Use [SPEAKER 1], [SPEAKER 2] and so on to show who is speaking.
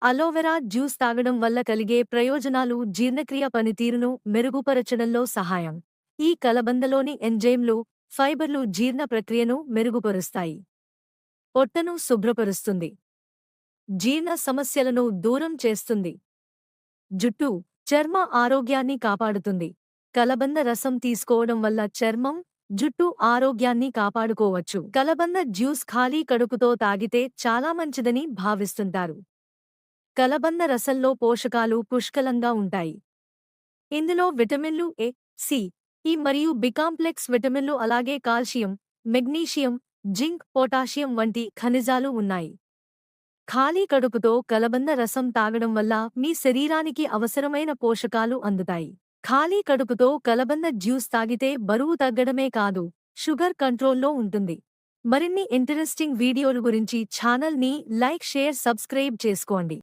[SPEAKER 1] Aloe vera juice తాగడం వల్ల కలిగే ప్రయోజనాలు జీర్ణక్రియ పనితీరును మెరుగుపరచడంలో సహాయం. ఈ కలబందలోని ఎంజైమ్లు, ఫైబర్లు జీర్ణ ప్రక్రియను మెరుగుపరుస్తాయి. పొట్టను శుభ్రపరుస్తుంది. జీర్ణ సమస్యలను దూరం చేస్తుంది. జుట్టు, చర్మ ఆరోగ్యాన్ని కాపాడుతుంది. కలబంద రసం తీసుకోవడం వల్ల చర్మం, జుట్టు ఆరోగ్యాన్ని కాపాడుకోవచ్చు. కలబంద జ్యూస్ ఖాళీ కడుపుతో తాగితే చాలా మంచిదని భావిస్తుంటారు. కలబంద రసంలో పోషకాలు పుష్కలంగా ఉంటాయి. ఇందులో విటమిన్లు ఎ, సి, ఇ మరియు బి కాంప్లెక్స్ విటమిన్లు అలాగే కాల్షియం, మెగ్నీషియం, జింక్, పొటాషియం వంటి ఖనిజాలు ఉన్నాయి. ఖాళీ కడుపుతో కలబంద రసం తాగడం వల్ల మీ శరీరానికి అవసరమైన పోషకాలు అందుతాయి. ఖాళీ కడుపుతో కలబంద జ్యూస్ తాగితే బరువు తగ్గడమే కాదు, షుగర్ కంట్రోల్లో ఉంటుంది. మరిన్ని ఇంట్రెస్టింగ్ వీడియోల గురించి ఛానల్ని లైక్, షేర్, సబ్స్క్రైబ్ చేసుకోండి.